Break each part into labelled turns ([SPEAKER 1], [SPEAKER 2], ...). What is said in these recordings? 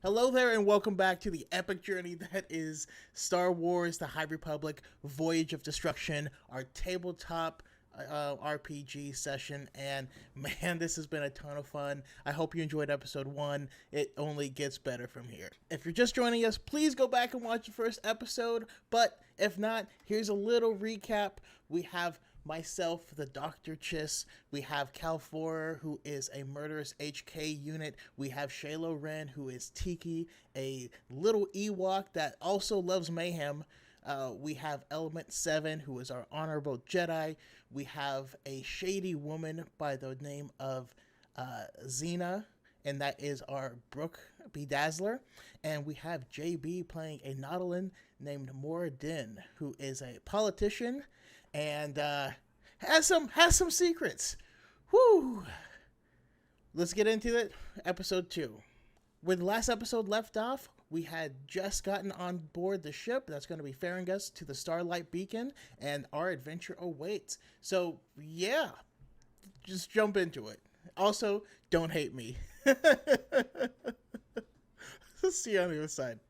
[SPEAKER 1] Hello there, and welcome back to the epic journey that is Star Wars: The High Republic, Voyage of Destruction, our tabletop RPG session. And man, this has been a ton of fun. I hope you enjoyed episode 1. It only gets better from here. If you're just joining us, please go back and watch the first episode. But if not, here's a little recap. We have myself, the Dr. Chiss. We have Cal Forer, who is a murderous HK unit. We have Shaylo Ren, who is Tiki, a little Ewok that also loves mayhem. We have Element 7, who is our honorable Jedi. We have a shady woman by the name of Xena, and that is our Brooke Bedazzler. And we have JB playing a Nautolan named Mora Din, who is a politician and has some secrets. Whoo! Let's get into it. Episode 2. Where the last episode left off, we had just gotten on board the ship that's going to be ferrying us to the Starlight Beacon, and our adventure awaits. So, yeah, just jump into it. Also, don't hate me. See you on the other side.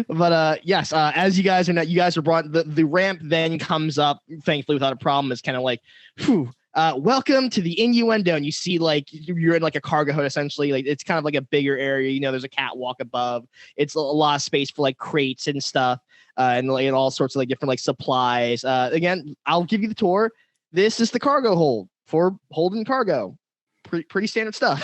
[SPEAKER 2] But yes, as you guys are brought, the ramp then comes up, thankfully without a problem. It's kind of like, whew, welcome to the innuendo. And you see like you're in like a cargo hood essentially. Like it's kind of like a bigger area. You know, there's a catwalk above. It's a lot of space for like crates and stuff, and like and all sorts of like different like supplies. Again, I'll give you the tour. This is the cargo hold for holding cargo. Pretty standard stuff.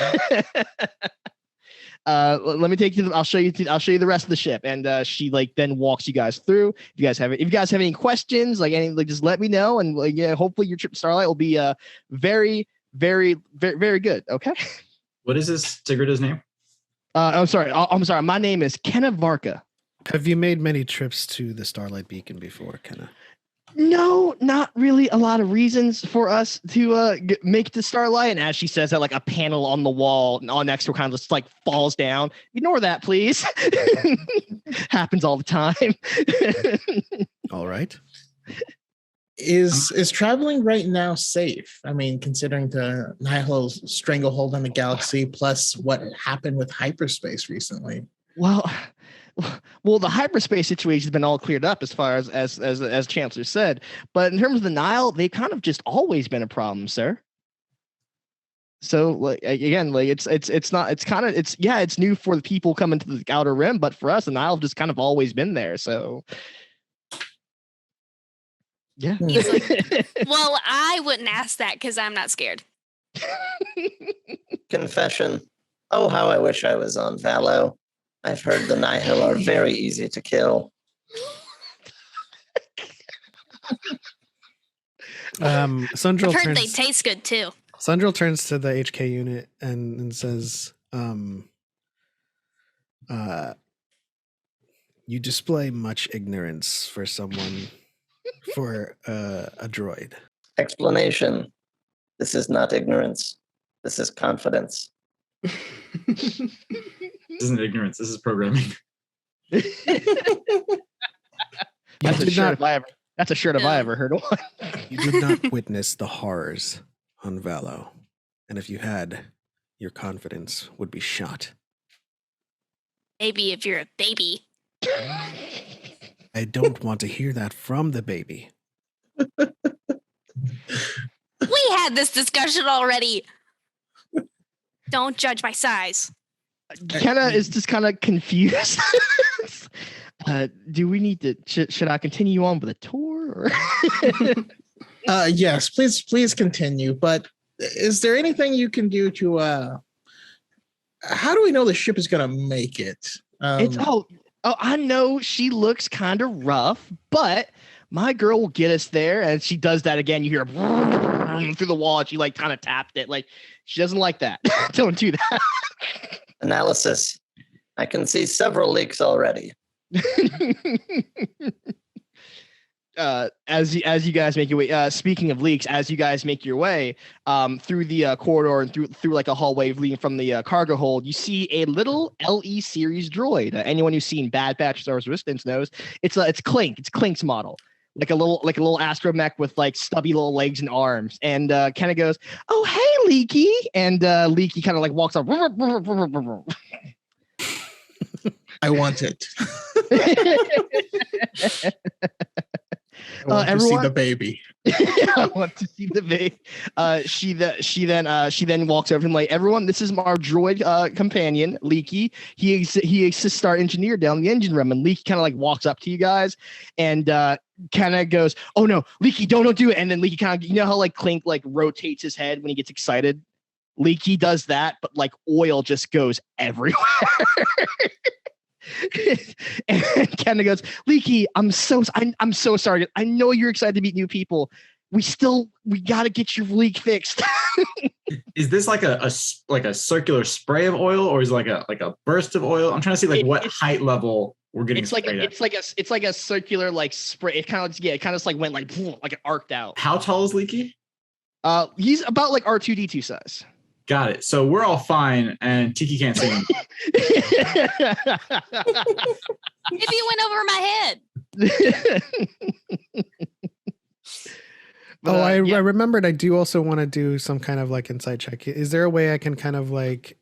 [SPEAKER 2] Let me take you. I'll show you the rest of the ship, and she like then walks you guys through. If you guys have any questions, just let me know, and like yeah, hopefully your trip to Starlight will be very, very, very, very good. Okay.
[SPEAKER 3] What is this Sigurda's name?
[SPEAKER 2] I'm sorry. My name is Kenna Varka.
[SPEAKER 4] Have you made many trips to the Starlight Beacon before, Kenna?
[SPEAKER 2] No, not really a lot of reasons for us to make it to Starlight. And as she says that, like a panel on the wall on next to her kind of just like falls down. Ignore that, please. Happens all the time.
[SPEAKER 4] All right.
[SPEAKER 1] Is traveling right now safe? I mean, considering the Nihilo's stranglehold on the galaxy, plus what happened with hyperspace recently.
[SPEAKER 2] Well, the hyperspace situation has been all cleared up as far as Chancellor said. But in terms of the Nile, they've kind of just always been a problem, sir. So like again, like it's new for the people coming to the Outer Rim, but for us, the Nile just kind of always been there. So yeah.
[SPEAKER 5] He's like, well, I wouldn't ask that because I'm not scared.
[SPEAKER 6] Confession. Oh, how I wish I was on Valo. I've heard the Nihil are very easy to kill.
[SPEAKER 4] Sundrel
[SPEAKER 5] I've heard they taste good too.
[SPEAKER 4] Sundrel turns to the HK unit and says, you display much ignorance for someone, for a droid.
[SPEAKER 6] Explanation. This is not ignorance. This is confidence.
[SPEAKER 3] This isn't ignorance. This is programming.
[SPEAKER 2] That's a shirt if I ever heard one.
[SPEAKER 4] You did not witness the horrors on Valo. And if you had, your confidence would be shot.
[SPEAKER 5] Maybe if you're a baby.
[SPEAKER 4] I don't want to hear that from the baby.
[SPEAKER 5] We had this discussion already. Don't judge my size.
[SPEAKER 2] Kenna is just kind of confused. Do we need to? Should I continue on with the tour? Or?
[SPEAKER 1] Yes, please continue. But is there anything you can do to? How do we know the ship is going to make it?
[SPEAKER 2] I know she looks kind of rough, but my girl will get us there, and she does that again. You hear through the wall, and she like kind of tapped it. Like she doesn't like that. Don't do that.
[SPEAKER 6] Analysis. I can see several leaks already.
[SPEAKER 2] As you guys make your way, speaking of leaks, as you guys make your way through the corridor and through like a hallway leading from the cargo hold, you see a little LE series droid. Anyone who's seen Bad Batch Star Wars Resistance knows it's Clink. It's Clink's model. Like a little astromech with like stubby little legs and arms. And Kenna goes, "Oh, hey, Leaky." And Leaky kind of like walks up.
[SPEAKER 1] I want it. I want to see
[SPEAKER 2] everyone-
[SPEAKER 1] the baby.
[SPEAKER 2] I want to see the baby. She then walks over and like, everyone, this is our droid companion, Leaky. He assists our engineer down the engine room, and Leaky kind of like walks up to you guys and kind of goes, "Oh no, Leaky, don't do it!" And then Leaky kind of, you know how like Clink like rotates his head when he gets excited. Leaky does that, but like oil just goes everywhere. And Kenna goes, "Leaky, I'm so sorry. I know you're excited to meet new people. We got to get your leak fixed."
[SPEAKER 3] Is this like a circular spray of oil, or is it like a burst of oil? I'm trying to see like what height level we're getting.
[SPEAKER 2] It's like a circular like spray. It kind of like went like it arced out.
[SPEAKER 3] How tall is Leaky?
[SPEAKER 2] He's about like R2D2 size.
[SPEAKER 3] Got it. So we're all fine, and Tiki can't see him.
[SPEAKER 5] Maybe it went over my head.
[SPEAKER 4] I remembered. I do also want to do some kind of like insight check. Is there a way I can kind of like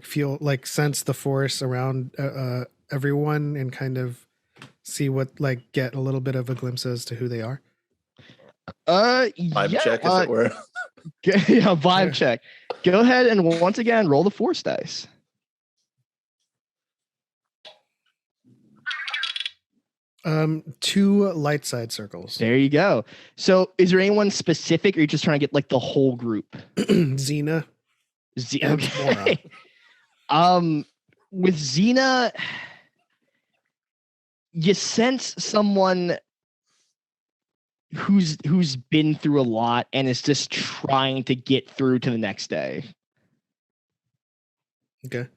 [SPEAKER 4] feel like sense the force around everyone and kind of see what like get a little bit of a glimpse as to who they are?
[SPEAKER 6] Vibe check, as it were.
[SPEAKER 2] Yeah, vibe check. Go ahead and once again roll the force dice.
[SPEAKER 4] Two light side circles.
[SPEAKER 2] There you go. So is there anyone specific, or are you just trying to get like the whole group?
[SPEAKER 4] Xena.
[SPEAKER 2] Okay. With Xena, you sense someone who's been through a lot and is just trying to get through to the next day.
[SPEAKER 4] Okay.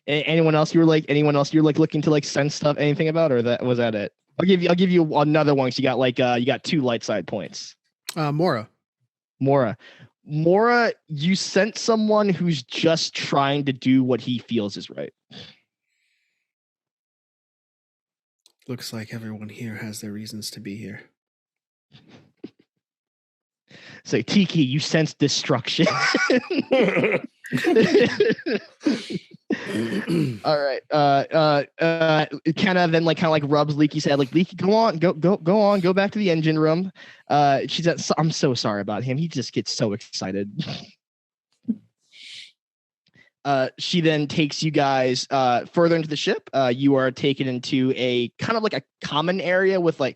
[SPEAKER 2] Anyone else you're like looking to like sense stuff, anything about, or was that it? I'll give you another one. So you got 2 light side points.
[SPEAKER 4] Mora,
[SPEAKER 2] you sense someone who's just trying to do what he feels is right.
[SPEAKER 4] looks like everyone here has their reasons to be here.
[SPEAKER 2] So Tiki, you sense destruction. All right. Kenna then kind of rubs Leaky's head, like, Leaky, go on, go back to the engine room. She said, I'm so sorry about him. He just gets so excited. She then takes you guys further into the ship. You are taken into a kind of like a common area with a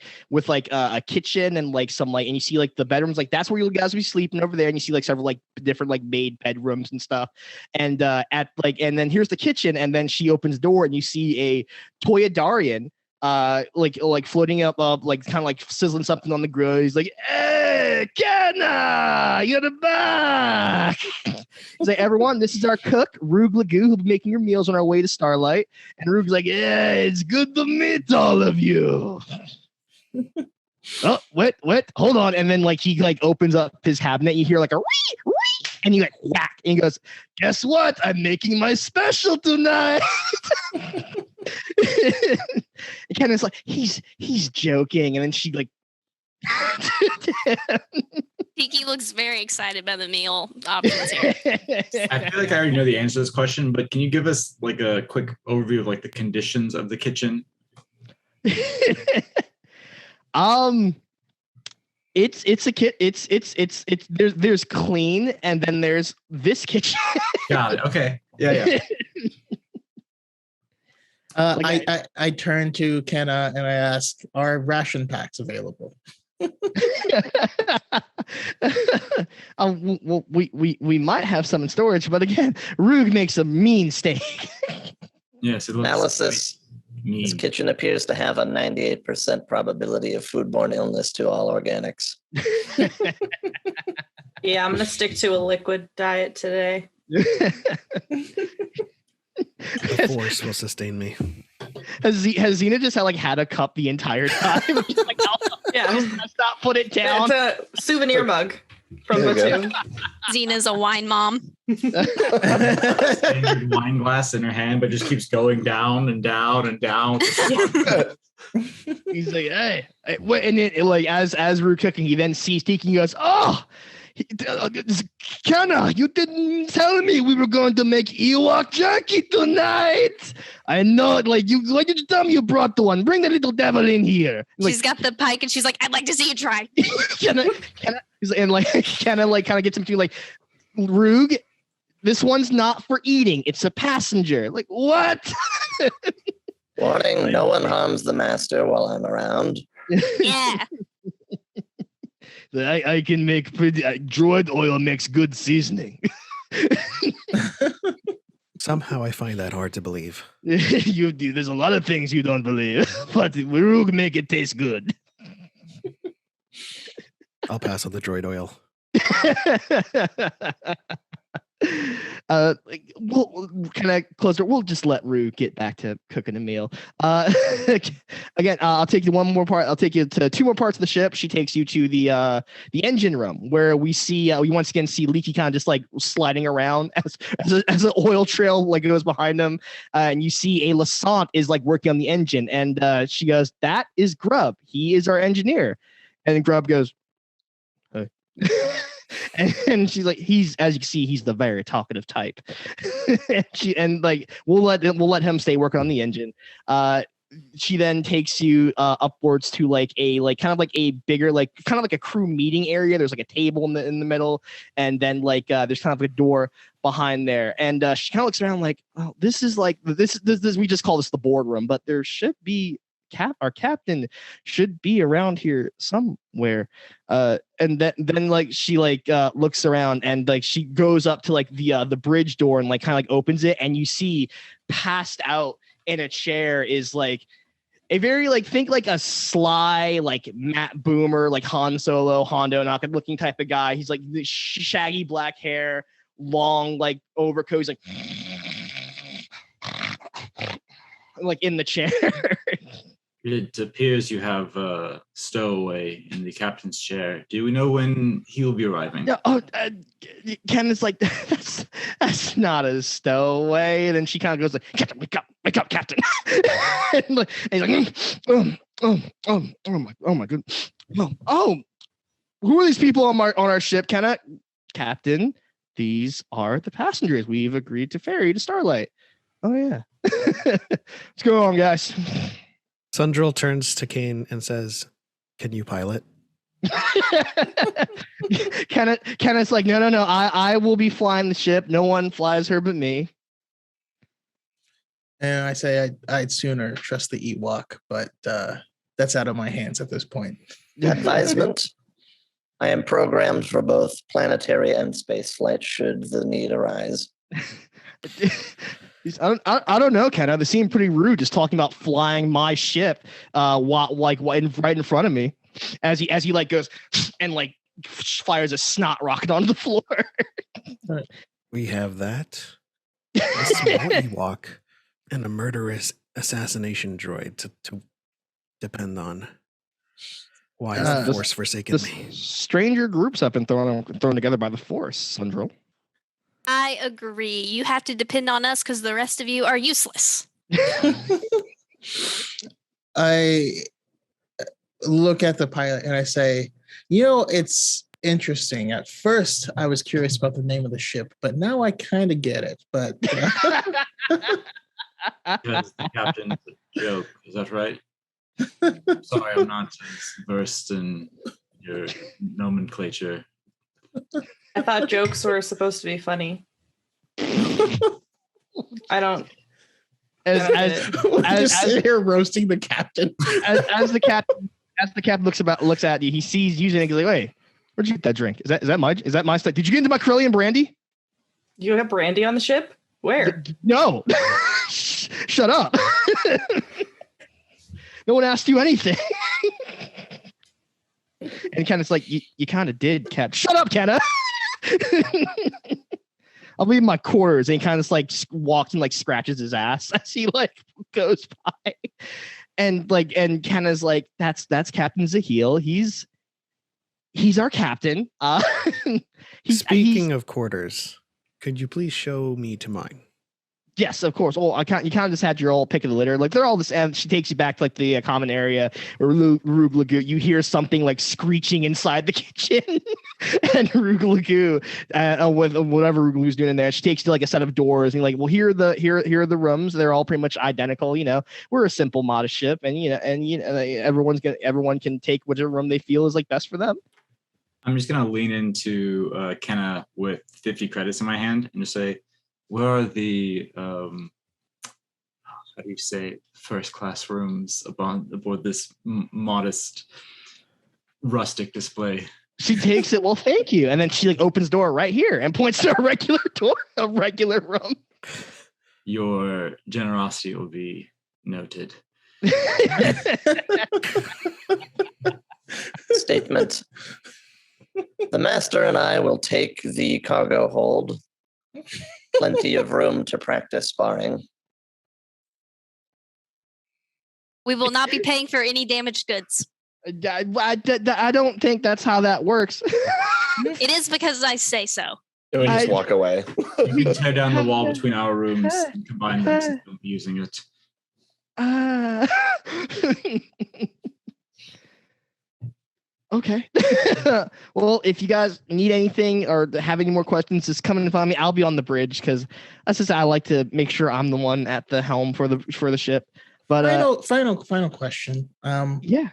[SPEAKER 2] kitchen and and you see like the bedrooms, like that's where you guys will be sleeping over there, and you see like several like different like made bedrooms and stuff. And and then here's the kitchen, and then she opens the door and you see a Toyodarian like floating up like kind of like sizzling something on the grill. He's like, "Hey, Kenna, you're back." He's like, "Everyone, this is our cook, Rug Lagoo, who'll be making your meals on our way to Starlight." And Rug's like, "Yeah, it's good to meet all of you." Oh, what? Hold on. And then he opens up his cabinet. You hear like a wee, wee, and you like whack, and he goes, "Guess what? I'm making my special tonight." And Kenna's like, he's joking, and then she like.
[SPEAKER 5] Tiki looks very excited by the meal options here.
[SPEAKER 3] I feel like I already know the answer to this question, but can you give us like a quick overview of like the conditions of the kitchen?
[SPEAKER 2] It's a kit. It's there's clean, and then there's this kitchen.
[SPEAKER 3] Got it. Okay. Yeah.
[SPEAKER 1] I turn to Kenna and I ask, "Are ration packs available?"
[SPEAKER 2] Well, we might have some in storage, but again, Rug makes a mean steak.
[SPEAKER 3] Yes, it looks
[SPEAKER 6] Analysis.
[SPEAKER 3] mean.
[SPEAKER 6] This kitchen appears to have a 98% probability of foodborne illness to all organics.
[SPEAKER 7] Yeah, I'm going to stick to a liquid diet today.
[SPEAKER 4] The force will sustain me.
[SPEAKER 2] Has Xena just had a cup the entire time? Just like,
[SPEAKER 7] Yeah.
[SPEAKER 2] stop, put it down.
[SPEAKER 7] It's a souvenir mug from
[SPEAKER 6] There you go.
[SPEAKER 7] Platoon.
[SPEAKER 5] Xena's a wine mom.
[SPEAKER 3] Standard wine glass in her hand, but just keeps going down and down and down.
[SPEAKER 2] He's like, "Hey, what?" And then as we're cooking, he then sees Tiki and goes, "Oh, Kenna, you didn't tell me we were going to make Ewok jerky tonight. I know, like you. Why did you tell me you brought the one? Bring the little devil in here.
[SPEAKER 5] She's got the pike and she's like, I'd like to see you try.
[SPEAKER 2] Kenna, and like Kenna, like kind of gets him to like, Rug, this one's not for eating. It's a passenger. Like what?
[SPEAKER 6] Warning: no one harms the master while I'm around.
[SPEAKER 5] Yeah.
[SPEAKER 2] I can make pretty droid oil makes good seasoning.
[SPEAKER 4] Somehow I find that hard to believe.
[SPEAKER 2] You do. There's a lot of things you don't believe, but we'll make it taste good.
[SPEAKER 4] I'll pass on the droid oil.
[SPEAKER 2] We'll kind of close it. We'll just let Rue get back to cooking a meal. Again, I'll take you one more part. I'll take you to two more parts of the ship. She takes you to the engine room where we see we once again see Leaky kind of just like sliding around as an oil trail like goes behind him, and you see a Lassant is like working on the engine, and she goes, "That is Grub. He is our engineer," and Grub goes, "Hey." And she's like, he's, as you can see, he's the very talkative type. and like we'll let him stay working on the engine. She then takes you upwards to like kind of like a bigger, like kind of like a crew meeting area. There's like a table in the middle, and then like there's kind of a door behind there. And she kind of looks around like, oh, this is like this we just call this the boardroom, but there should be our captain should be around here somewhere. And then like she like looks around and like she goes up to like the bridge door and like kind of like opens it, and you see passed out in a chair is like a very like think like a sly like Matt Boomer, like Han Solo, Hondo Knocket looking type of guy. He's like the shaggy black hair, long like overcoat. He's like in the chair.
[SPEAKER 3] It appears you have a stowaway in the captain's chair. Do we know when he will be arriving?
[SPEAKER 2] Yeah. Oh, Ken is like, that's not a stowaway. And then she kind of goes like, Captain, wake up, Captain. and he's like, oh my goodness. Oh, who are these people on our ship, Ken? Captain, these are the passengers we've agreed to ferry to Starlight. Oh yeah. What's going on, guys?
[SPEAKER 4] Sundrel turns to Kane and says, "Can you pilot?"
[SPEAKER 2] Kenneth's like, no. I will be flying the ship. No one flies her but me.
[SPEAKER 1] And I say I'd sooner trust the Ewok, but that's out of my hands at this point.
[SPEAKER 6] Advisement: I am programmed for both planetary and space flight should the need arise.
[SPEAKER 2] I don't know, Ken. They seem pretty rude just talking about flying my ship right in front of me as he like goes and like fires a snot rocket onto the floor.
[SPEAKER 4] We have that. A small Ewok and a murderous assassination droid to depend on. Why is the Force forsaken me?
[SPEAKER 2] Stranger groups have been thrown together by the Force, Sundrel.
[SPEAKER 5] I agree. You have to depend on us because the rest of you are useless.
[SPEAKER 1] I look at the pilot and I say, it's interesting. At first, I was curious about the name of the ship, but now I kind of get it. But
[SPEAKER 3] Because the captain's a joke. Is that right? Sorry, I'm not as versed in your nomenclature.
[SPEAKER 7] I thought jokes were supposed to be funny. I don't.
[SPEAKER 1] As sit here roasting the captain.
[SPEAKER 2] As the captain looks at you, he sees using it. He's like, "Wait, where'd you get that drink? Is that my stuff? Did you get into my Corellian brandy?
[SPEAKER 7] You have brandy on the ship? Where?
[SPEAKER 2] No. Shut up. No one asked you anything." And Kenna's like, you kind of did, Cap. Shut up, Kenna. I'll be in my quarters. And he kind of like walks and like scratches his ass as he like goes by. And Kenna's like, that's Captain Zahil. He's our captain.
[SPEAKER 4] Speaking of quarters, could you please show me to mine?
[SPEAKER 2] Yes, of course. Well, you kind of just had your old pick of the litter. Like they're all this, and she takes you back to like the common area where Rube Lagoon. You hear something like screeching inside the kitchen, and Rube Lagoon, with whatever Rube Lagoon's doing in there, she takes you to like a set of doors, and you're like, well, here are the rooms. They're all pretty much identical. We're a simple, modest ship, and everyone can take whichever room they feel is like best for them.
[SPEAKER 3] I'm just gonna lean into Kenna with 50 credits in my hand and just say, where are the how do you say first class rooms aboard this modest rustic display?
[SPEAKER 2] She takes it. Well, thank you, and then she like opens door right here and points to a regular door, a regular room.
[SPEAKER 3] Your generosity will be noted.
[SPEAKER 6] Statement. The master and I will take the cargo hold. Plenty of room to practice sparring.
[SPEAKER 5] We will not be paying for any damaged goods.
[SPEAKER 2] I don't think that's how that works.
[SPEAKER 5] It is because I say so.
[SPEAKER 6] And we just walk away.
[SPEAKER 3] We can tear down the wall between our rooms and combine them since we'll be using it.
[SPEAKER 2] Okay. Well, if you guys need anything or have any more questions, just come and find me. I'll be on the bridge because that's just I like to make sure I'm the one at the helm for the ship. But
[SPEAKER 1] final question.
[SPEAKER 2] Yeah.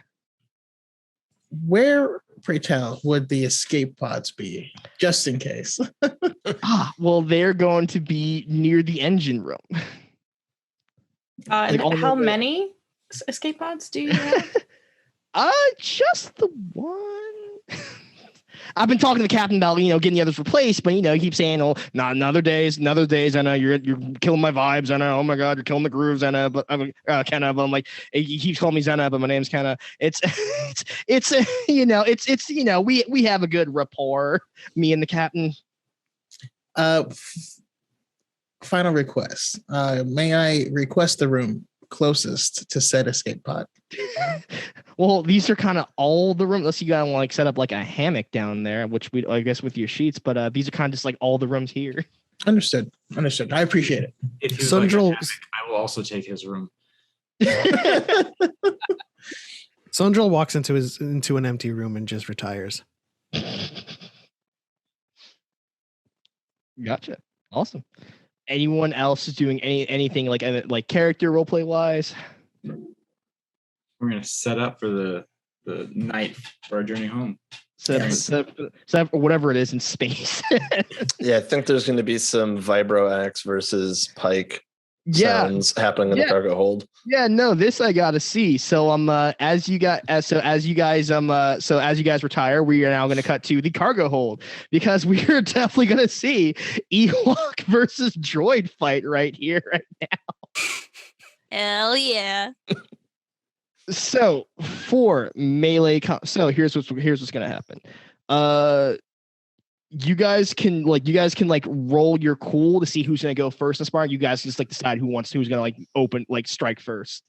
[SPEAKER 1] Where, pray tell, would the escape pods be, just in case?
[SPEAKER 2] Well, they're going to be near the engine room.
[SPEAKER 7] And how many escape pods do you have?
[SPEAKER 2] Just the one. I've been talking to the captain about getting the others replaced, but he keeps saying, "Oh, not another days. I know you're killing my vibes. I know. Oh my god, you're killing the grooves. I know." But I'm Kenna. But I'm like, he keeps calling me Zena, but my name's Kenna. It's we have a good rapport, me and the captain.
[SPEAKER 1] Final request. May I request the room closest to said escape pod?
[SPEAKER 2] Well, these are kind of all the rooms. Unless you gotta like set up like a hammock down there, which we I guess with your sheets. But these are kind of just like all the rooms here.
[SPEAKER 1] Understood. I appreciate it.
[SPEAKER 3] If you
[SPEAKER 4] Sundral,
[SPEAKER 3] like I will also take his room.
[SPEAKER 4] Sundral walks into an empty room and just retires.
[SPEAKER 2] Gotcha. Awesome. Anyone else is doing anything like character roleplay wise?
[SPEAKER 3] We're gonna set up for the night for our journey home.
[SPEAKER 2] Set up whatever it is in space.
[SPEAKER 6] Yeah, I think there's going to be some vibro axe versus pike sounds happening in the cargo hold.
[SPEAKER 2] Yeah, no, this I gotta see. So as you guys retire, we are now gonna cut to the cargo hold because we are definitely gonna see Ewok versus droid fight right here, right now.
[SPEAKER 5] Hell yeah.
[SPEAKER 2] So for melee, so here's what's gonna happen. You guys can roll your cool to see who's gonna go first in sparring. You guys just decide who's gonna strike first.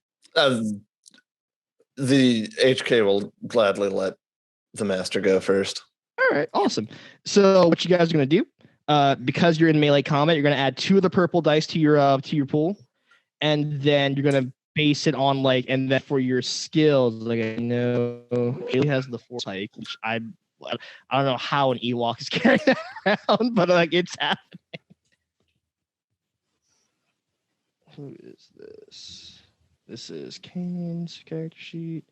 [SPEAKER 6] The HK will gladly let the master go first.
[SPEAKER 2] All right, awesome. So what you guys are gonna do? Because you're in melee combat, you're gonna add 2 of the purple dice to your pool, and then you're gonna base it on and then for your skills, I know Haley has the foresight, which I don't know how an Ewok is carrying that around, but it's happening. Who is this? This is Kane's character sheet.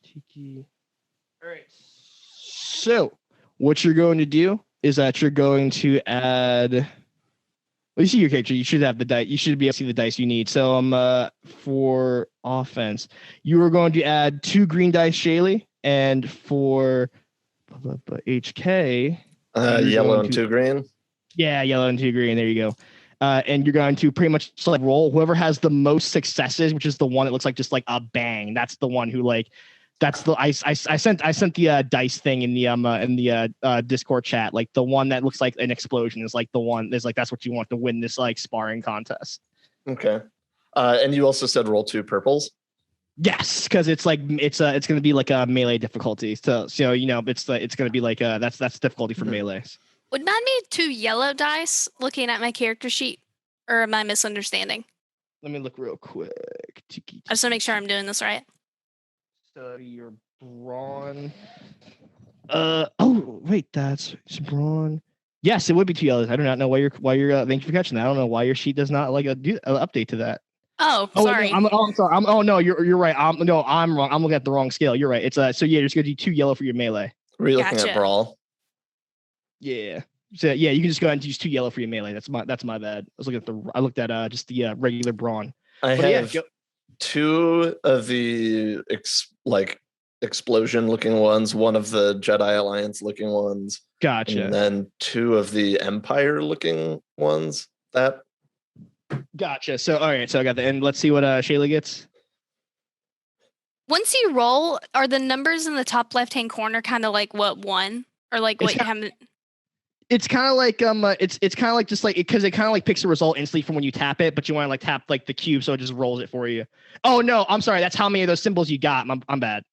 [SPEAKER 2] Tiki. All right. So what you're going to do is that you're going to add. Well, you see your character. You should have the dice. You should be able to see the dice you need. So for offense, you are going to add 2 green dice, Shaylee, and for HK,
[SPEAKER 6] yellow and 2 green.
[SPEAKER 2] Yeah, yellow and 2 green. There you go. And you're going to pretty much roll. Whoever has the most successes, which is the one that looks like just a bang. That's the one who That's the I sent the dice thing in the Discord chat. The one that looks like an explosion is the one. Is that's what you want to win this sparring contest.
[SPEAKER 6] Okay. And you also said roll 2 purples.
[SPEAKER 2] Yes, because it's going to be a melee difficulty. So it's going to be that's difficulty for melees.
[SPEAKER 5] Would that be 2 yellow dice looking at my character sheet? Or am I misunderstanding?
[SPEAKER 2] Let me look real quick.
[SPEAKER 5] I just want to make sure I'm doing this right.
[SPEAKER 2] Study your brawn. Oh wait, that's brawn. Yes, it would be 2 yellows. I do not know why you're. Thank you for catching that. I don't know why your sheet does not like do an update to that.
[SPEAKER 5] Oh,
[SPEAKER 2] Oh,
[SPEAKER 5] sorry.
[SPEAKER 2] no, I'm sorry. Oh no, you're right. I'm wrong. I'm looking at the wrong scale. You're right. It's so yeah, you're just gonna do 2 yellow for your melee.
[SPEAKER 6] Were you looking
[SPEAKER 5] Gotcha.
[SPEAKER 6] at brawl?
[SPEAKER 2] Yeah. So yeah, you can just go ahead and use 2 yellow for your melee. That's my bad. I looked at just the regular brawn.
[SPEAKER 6] I
[SPEAKER 2] But yeah,
[SPEAKER 6] have 2 of the explosion looking ones, 1 of the Jedi Alliance looking ones,
[SPEAKER 2] gotcha.
[SPEAKER 6] and then 2 of the Empire looking ones. That
[SPEAKER 2] Gotcha. So all right, so I got the and let's see what Shayla gets.
[SPEAKER 5] Once you roll, are the numbers in the top left-hand corner kind of like what one or like what you haven't?
[SPEAKER 2] It's kind of like it's kind of like just like because it kind of like picks a result instantly from when you tap it, but you want to like tap like the cube so it just rolls it for you. Oh no, I'm sorry. That's how many of those symbols you got. I'm bad.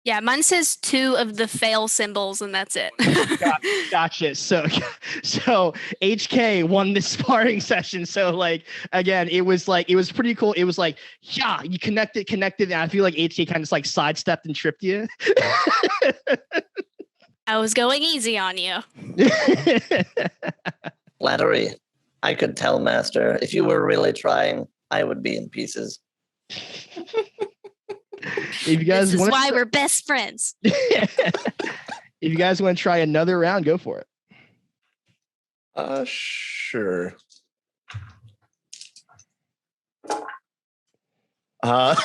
[SPEAKER 5] Yeah, mine says 2 of the fail symbols, and that's it.
[SPEAKER 2] Gotcha. So HK won this sparring session. So like again, it was pretty cool. It was like, yeah, you connected, and I feel like HK kind of like sidestepped and tripped you.
[SPEAKER 5] I was going easy on you.
[SPEAKER 6] flattery. I could tell, Master. If you were really trying, I would be in pieces.
[SPEAKER 2] If you guys
[SPEAKER 5] This is why we're best friends.
[SPEAKER 2] If you guys want to try another round, go for it.
[SPEAKER 6] Sure. God.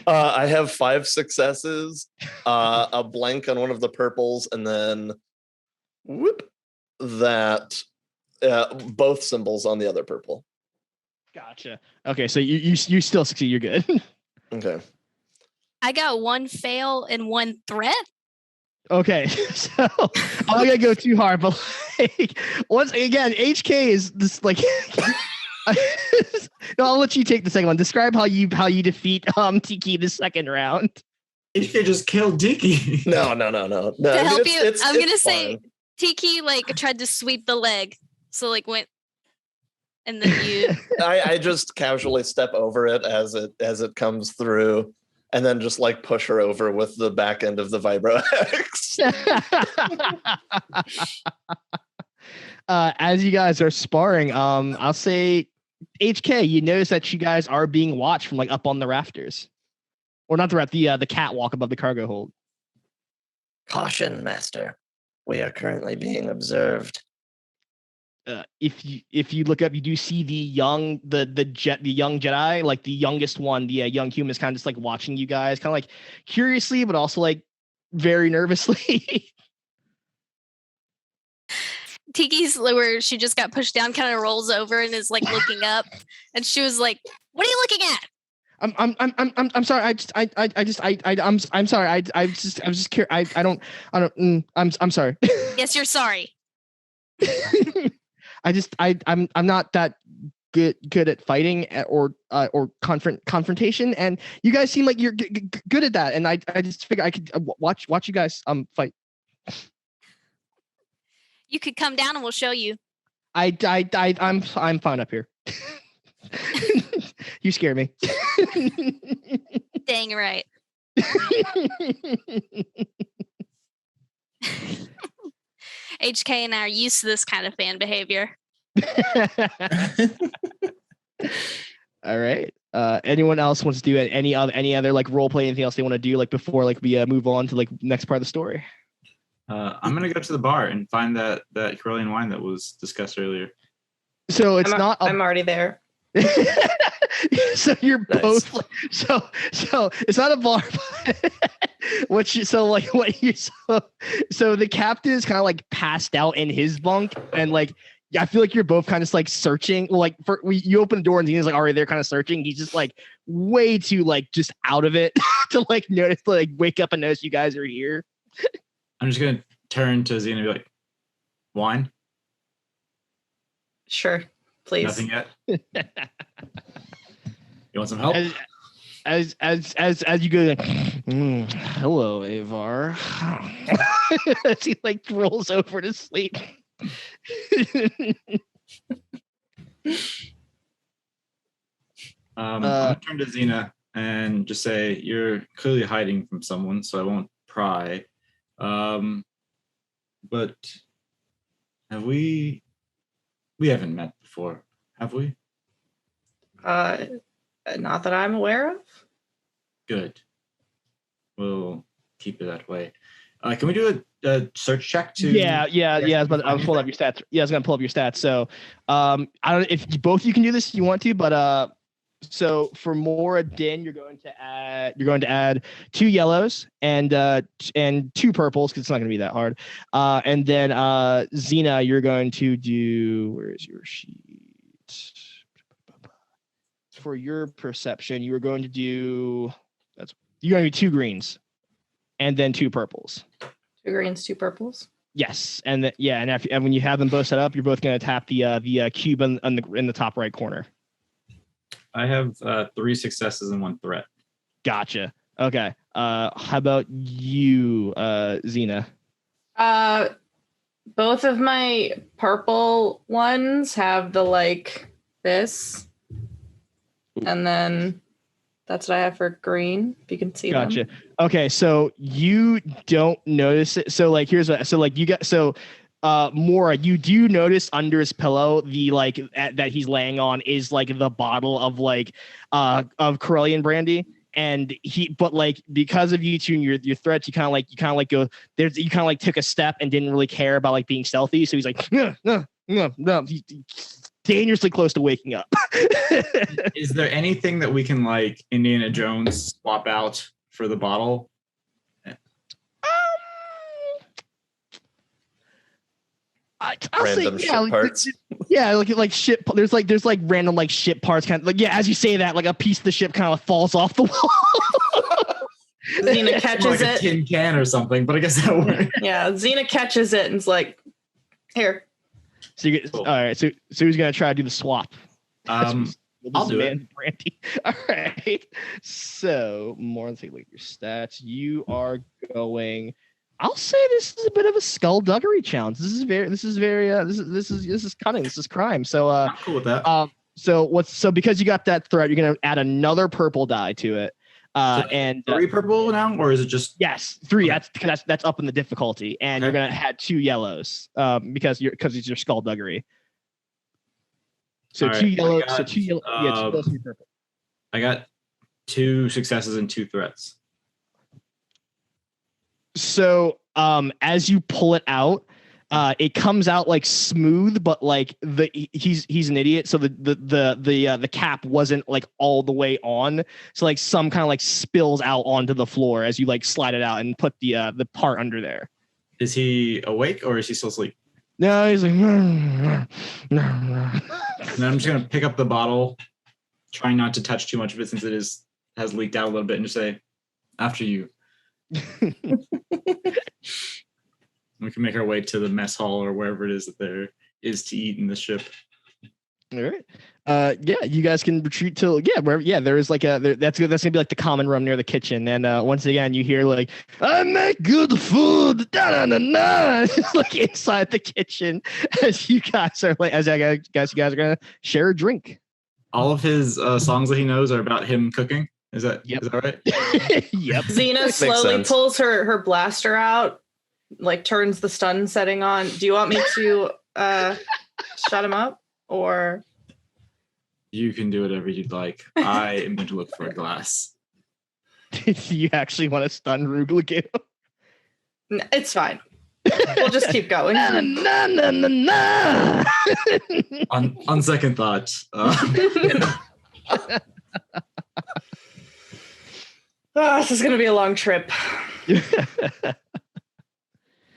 [SPEAKER 6] I have 5 successes, a blank on one of the purples, and then both symbols on the other purple.
[SPEAKER 2] Gotcha. Okay, so you still succeed. You're good.
[SPEAKER 6] Okay.
[SPEAKER 5] I got 1 fail and 1 threat.
[SPEAKER 2] Okay, so I'm not gonna go too hard, but like once again, HK is this like. No, I'll let you take the second one. Describe how you defeat Tiki the second round.
[SPEAKER 3] HK just killed Tiki.
[SPEAKER 6] No.
[SPEAKER 5] To help you, I'm gonna say Tiki like tried to sweep the leg, so like went, and then you.
[SPEAKER 6] I just casually step over it as it comes through, and then just like push her over with the back end of the Vibro X.
[SPEAKER 2] As you guys are sparring, I'll say, HK, you notice that you guys are being watched from like up on the rafters, or not the catwalk above the cargo hold.
[SPEAKER 6] Caution, Master. We are currently being observed.
[SPEAKER 2] If you look up, you do see the young Jedi, like the youngest one, the young human is kind of just like watching you guys, kind of like curiously, but also like very nervously.
[SPEAKER 5] Tiki's where she just got pushed down, kind of rolls over and is like looking up, and she was like, "What are you looking at?"
[SPEAKER 2] I'm sorry. I'm sorry. I was just curious. I'm sorry.
[SPEAKER 5] Yes, you're sorry.
[SPEAKER 2] I'm not that good at fighting or confrontation, and you guys seem like you're good at that, and I just figured I could watch you guys fight.
[SPEAKER 5] You could come down and we'll show you.
[SPEAKER 2] I'm fine up here. You scare me.
[SPEAKER 5] Dang right. HK and I are used to this kind of fan behavior.
[SPEAKER 2] All right. Anyone else wants to do any other like role play, anything else they want to do like before like we move on to like next part of the story?
[SPEAKER 3] I'm gonna go to the bar and find that Carillion wine that was discussed earlier.
[SPEAKER 2] So it's
[SPEAKER 7] I'm already there.
[SPEAKER 2] So you're
[SPEAKER 6] Nice.
[SPEAKER 2] both so it's not a bar. So the captain is kind of like passed out in his bunk, and like I feel like you're both kind of like searching. Like you open the door and he's like already there, kind of searching. He's just like way too like just out of it to like notice, like wake up and notice you guys are here.
[SPEAKER 3] I'm just gonna turn to Xena and be like, "Wine?
[SPEAKER 7] Sure, please.
[SPEAKER 3] Nothing yet. You want some help?"
[SPEAKER 2] As you go, like, hello, Avar. As he like rolls over to sleep.
[SPEAKER 3] I'm gonna turn to Xena and just say, you're clearly hiding from someone, so I won't pry. But have we haven't met before, have we?
[SPEAKER 7] Not that I'm aware of.
[SPEAKER 3] Good. We'll keep it that way. Can we do a search check to?
[SPEAKER 2] Yeah. I was pulling up your stats. Yeah, I was gonna pull up your stats. So, I don't know if both you can do this if you want to, but so for Mora Din, you're going to add 2 yellows and 2 purples because it's not going to be that hard. And then Xena, you're going to do, where is your sheet? For your perception, you are going to do you're going to do 2 greens and then 2 purples.
[SPEAKER 7] 2 greens, 2 purples.
[SPEAKER 2] Yes, and when you have them both set up, you're both going to tap the cube in the top right corner.
[SPEAKER 3] I have 3 successes and 1 threat.
[SPEAKER 2] Gotcha. Okay. How about you, Xena?
[SPEAKER 7] Both of my purple ones have the this, and then that's what I have for green. If you can see
[SPEAKER 2] Gotcha.
[SPEAKER 7] them.
[SPEAKER 2] Okay, so you don't notice it. So Mora, you do notice under his pillow that he's laying on is the bottle of Corellian brandy, and because of you two and your threats, you kind of go there. You kind of took a step and didn't really care about being stealthy. So he's like, no. He's dangerously close to waking up.
[SPEAKER 3] Is there anything that we can Indiana Jones swap out for the bottle?
[SPEAKER 2] I'll
[SPEAKER 6] random
[SPEAKER 2] say,
[SPEAKER 6] ship parts.
[SPEAKER 2] Yeah, like ship. There's random ship parts, kind of as you say that, a piece of the ship kind of falls off the wall.
[SPEAKER 7] Xena catches
[SPEAKER 3] a tin can or something, but I guess that works.
[SPEAKER 7] Yeah, Xena catches it and is like, "Here."
[SPEAKER 2] So all right. So who's gonna try to do the swap?
[SPEAKER 3] I'll do it.
[SPEAKER 2] Brandy. All right. So more, let's take a look at your stats. You are going. I'll say this is a bit of a skullduggery challenge. This is cunning. This is crime. So
[SPEAKER 3] I'm cool with that.
[SPEAKER 2] So because you got that threat, you're gonna add another purple die to it. And
[SPEAKER 3] 3 purple now, or is it just?
[SPEAKER 2] Yes, 3. Okay. That's up in the difficulty, and you're gonna add 2 yellows because it's your skullduggery. So 2 yellows. So 2 yellow. 2 yellows, 3 purple.
[SPEAKER 3] I got 2 successes and 2 threats.
[SPEAKER 2] So as you pull it out, it comes out smooth, but he's an idiot. So the cap wasn't all the way on. So some kind of spills out onto the floor as you slide it out and put the part under there.
[SPEAKER 3] Is he awake or is he still asleep?
[SPEAKER 2] No, he's like.
[SPEAKER 3] And then I'm just gonna pick up the bottle, trying not to touch too much of it since it has leaked out a little bit, and just say, "After you." We can make our way to the mess hall or wherever it is that there is to eat in the ship.
[SPEAKER 2] All right. Yeah, you guys can retreat till wherever. Yeah, there is that's gonna be the common room near the kitchen. And once again, you hear I make good food. Da, da, da, da. It's inside the kitchen as you guys are you guys are gonna share a drink.
[SPEAKER 3] All of his songs that he knows are about him cooking. Is that right?
[SPEAKER 2] Yep.
[SPEAKER 7] Xena slowly pulls her blaster out, turns the stun setting on. Do you want me to shut him up, or?
[SPEAKER 3] You can do whatever you'd like. I am going to look for a glass.
[SPEAKER 2] You actually want to stun Rugligate?
[SPEAKER 7] It's fine. We'll just keep going.
[SPEAKER 3] On second thought.
[SPEAKER 7] This is going to be a long trip.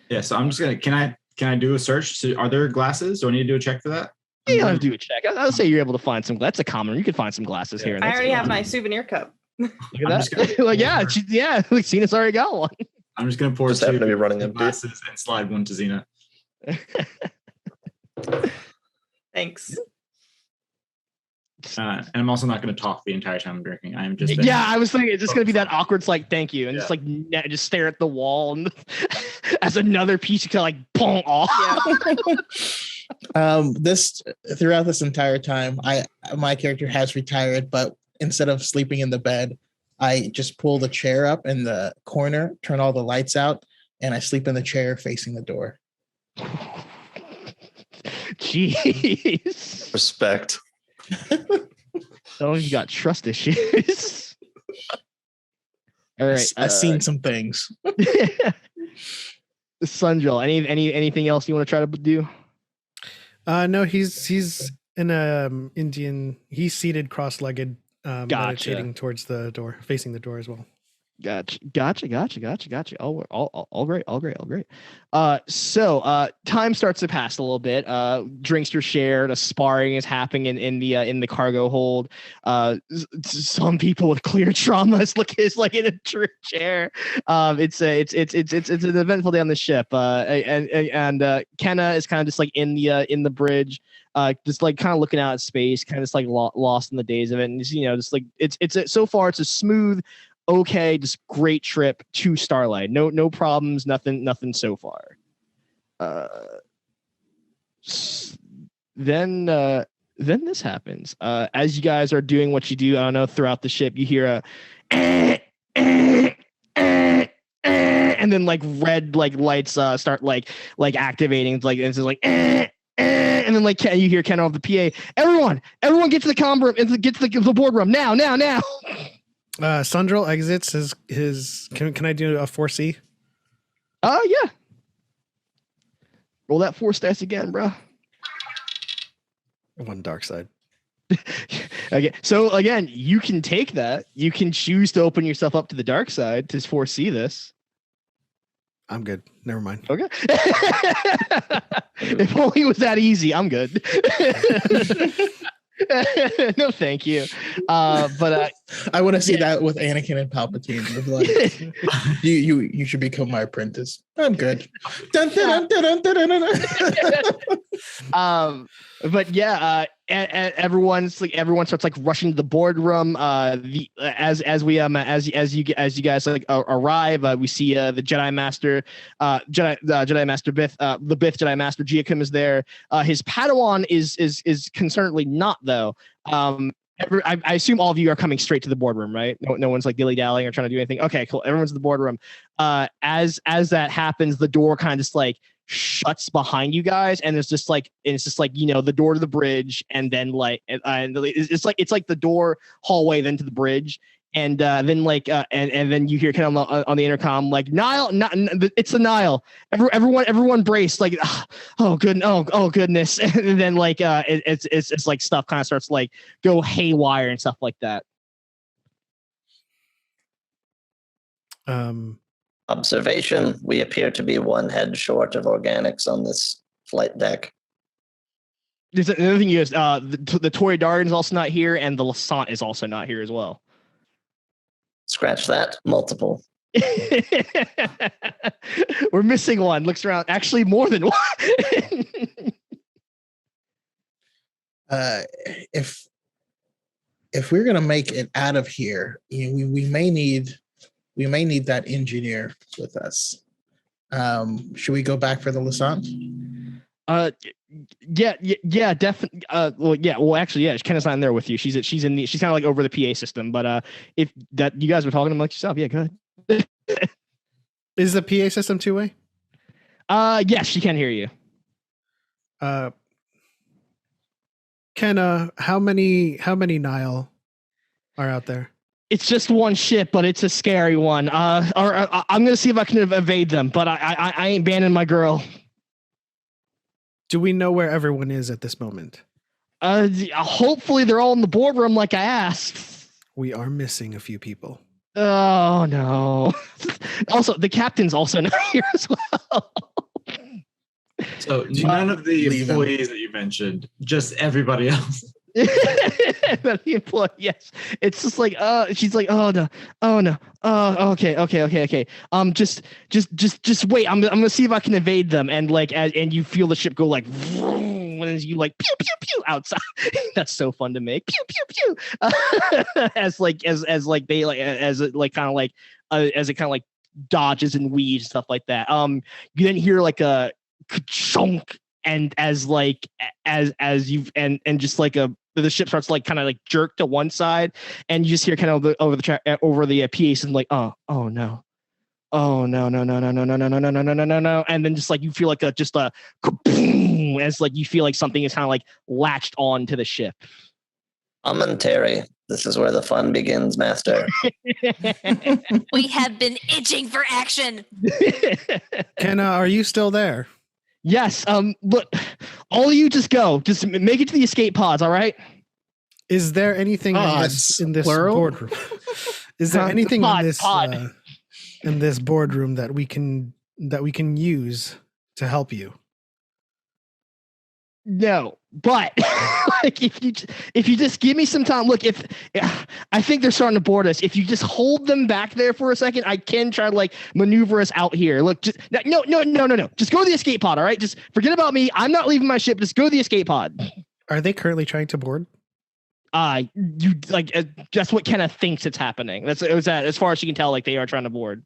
[SPEAKER 3] Yeah, so I'm just gonna. Can I do a search? So are there glasses? Do I need to do a check for that?
[SPEAKER 2] You don't have to do a check. I'll say you're able to find some. That's a common. You can find some glasses here.
[SPEAKER 7] I already have my souvenir cup.
[SPEAKER 2] Look at that. Yeah. Cena's already got one.
[SPEAKER 3] I'm just gonna pour
[SPEAKER 6] Just happen to be running
[SPEAKER 3] 2 glasses and slide one to Xena.
[SPEAKER 7] Thanks.
[SPEAKER 3] And I'm also not going to talk the entire time I'm drinking. I am just
[SPEAKER 2] I was thinking it's just going to be that awkward, thank you, and just stare at the wall, and as another piece you kind of boom off.
[SPEAKER 7] Yeah.
[SPEAKER 1] This throughout this entire time, my character has retired, but instead of sleeping in the bed, I just pull the chair up in the corner, turn all the lights out, and I sleep in the chair facing the door.
[SPEAKER 2] Jeez.
[SPEAKER 6] Respect.
[SPEAKER 2] Oh, you got trust issues. All right.
[SPEAKER 1] I've seen some things.
[SPEAKER 2] Sunjal, anything else you want to try to do?
[SPEAKER 4] No, he's in a Indian. He's seated cross-legged, meditating towards the door, facing the door as well.
[SPEAKER 2] Gotcha. All great. So time starts to pass a little bit. Drinks are shared. A sparring is happening in the cargo hold. Some people with clear trauma is like in a chair. It's an eventful day on the ship. And Kenna is kind of just like in the bridge. Just like kind of looking out at space, kind of just like lost in the days of it, and just like it's so far it's a smooth, okay, just great trip to Starlight. No problems, nothing so far. Then this happens. As you guys are doing what you do, I don't know, throughout the ship, you hear a and then like red like lights start like activating, like it's just like and then like you hear Ken off the PA. Everyone get to the comm room and get to the boardroom now.
[SPEAKER 4] Sundral exits his. Can I do a 4C?
[SPEAKER 2] Yeah. Roll that 4 stats again, bro.
[SPEAKER 4] One dark side.
[SPEAKER 2] Okay. So again, you can take that. You can choose to open yourself up to the dark side to foresee this.
[SPEAKER 4] I'm good. Never mind.
[SPEAKER 2] Okay. If only it was that easy. I'm good. No, thank you. But
[SPEAKER 1] I want to see that with Anakin and Palpatine. With like, you should become my apprentice. I'm good.
[SPEAKER 2] But yeah, everyone starts like rushing to the boardroom. As you guys like arrive, we see the Jedi Master, Jedi Master Bith, the Bith Jedi Master Giacomo is there. His Padawan is concernedly not though. I assume all of you are coming straight to the boardroom, right? No one's like dilly dallying or trying to do anything. Okay, cool. Everyone's in the boardroom. As that happens, the door kind of just like shuts behind you guys, and it's just like the door to the bridge, and then like it's like the door hallway then to the bridge, and then like and then you hear kind of on the intercom like Nile, it's the Nile. Everyone brace, like oh goodness, and then like it's like stuff kind of starts like go haywire and stuff like that.
[SPEAKER 6] Observation: we appear to be one head short of organics on this flight deck.
[SPEAKER 2] There's another thing is the Tory Darden is also not here, and the Lassant is also not here as well.
[SPEAKER 6] Scratch that. Multiple.
[SPEAKER 2] We're missing one. Looks around. Actually, more than one.
[SPEAKER 1] If we're gonna make it out of here, we may need that engineer with us. Should we go back for the Lassant?
[SPEAKER 2] Yeah, definitely. Actually, Kenna's not in there with you. She's kind of like over the PA system. But if that you guys were talking amongst yourself, yeah, go ahead.
[SPEAKER 4] Is the PA system two-way?
[SPEAKER 2] Yes, she can hear you.
[SPEAKER 4] Kenna, how many Nile are out there?
[SPEAKER 2] It's just one ship, but it's a scary one. I'm gonna see if I can evade them, but I ain't banning my girl.
[SPEAKER 4] Do we know where everyone is at this moment?
[SPEAKER 2] Hopefully they're all in the boardroom like I asked.
[SPEAKER 4] We are missing a few people.
[SPEAKER 2] Oh no. Also, the captain's also not here as well.
[SPEAKER 3] So none of the employees that you mentioned, just everybody else.
[SPEAKER 2] The employee, yes. It's just like she's like, oh no, okay. Just wait. I'm gonna see if I can evade them, and like and you feel the ship go like vroom, and you like pew pew pew outside. That's so fun to make. Pew pew pew. as it kind of like dodges and weaves, stuff like that. You then hear like a ka-chunk and as you've and just like the ship starts like kind of like jerk to one side, and you just hear kind of over the PA and like oh no. Oh no, and then just like you feel like a kaboom, as like you feel like something is kind of like latched on to the ship.
[SPEAKER 6] Commentary. This is where the fun begins, Master.
[SPEAKER 5] We have been itching for action.
[SPEAKER 4] Kenna, are you still there?
[SPEAKER 2] Yes. Look, all of you just go. Just make it to the escape pods, all right?
[SPEAKER 4] Is there anything in this
[SPEAKER 1] plural?
[SPEAKER 4] boardroom? Is there anything
[SPEAKER 2] pod.
[SPEAKER 4] In this boardroom that we can use to help you?
[SPEAKER 2] No, but like if you just give me some time. Look, if I think they're starting to board us. If you just hold them back there for a second, I can try to like maneuver us out here. Look, just no. Just go to the escape pod. All right, just forget about me. I'm not leaving my ship. Just go to the escape pod.
[SPEAKER 4] Are they currently trying to board?
[SPEAKER 2] You like that's what Kenna thinks it's happening. As far as she can tell, like they are trying to board.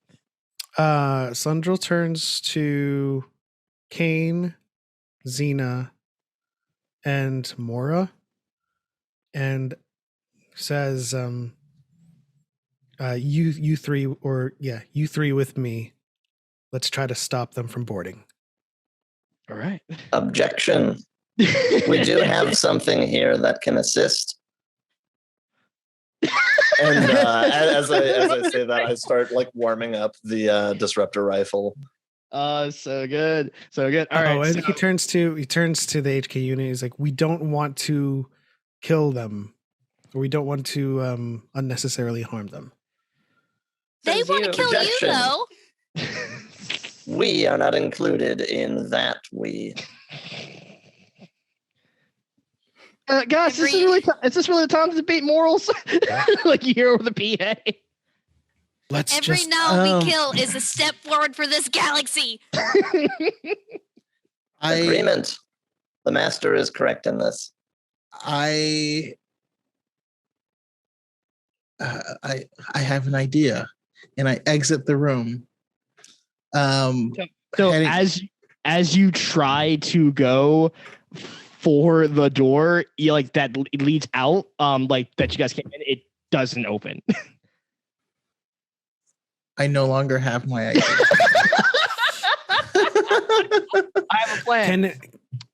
[SPEAKER 4] Sundrel turns to Kane, Xena, and Mora, and says, "You three with me. Let's try to stop them from boarding."
[SPEAKER 2] All right.
[SPEAKER 6] Objection. We do have something here that can assist. And as I say that, I start like warming up the disruptor rifle.
[SPEAKER 2] So good. All right.
[SPEAKER 4] And he turns to the HK unit. He's like, "We don't want to kill them, or we don't want to unnecessarily harm them."
[SPEAKER 5] They want to kill
[SPEAKER 6] Objection.
[SPEAKER 5] you, though.
[SPEAKER 6] We are not included in that.
[SPEAKER 2] Guys, is this really the time to debate morals? Like you hear over the PA.
[SPEAKER 5] Every no we kill is a step forward for this galaxy.
[SPEAKER 6] Agreement. The master is correct in this.
[SPEAKER 1] I have an idea, and I exit the room.
[SPEAKER 2] So as you try to go for the door, you like that leads out, like that you guys came in, it doesn't open.
[SPEAKER 1] I no longer have my idea.
[SPEAKER 2] I have a plan.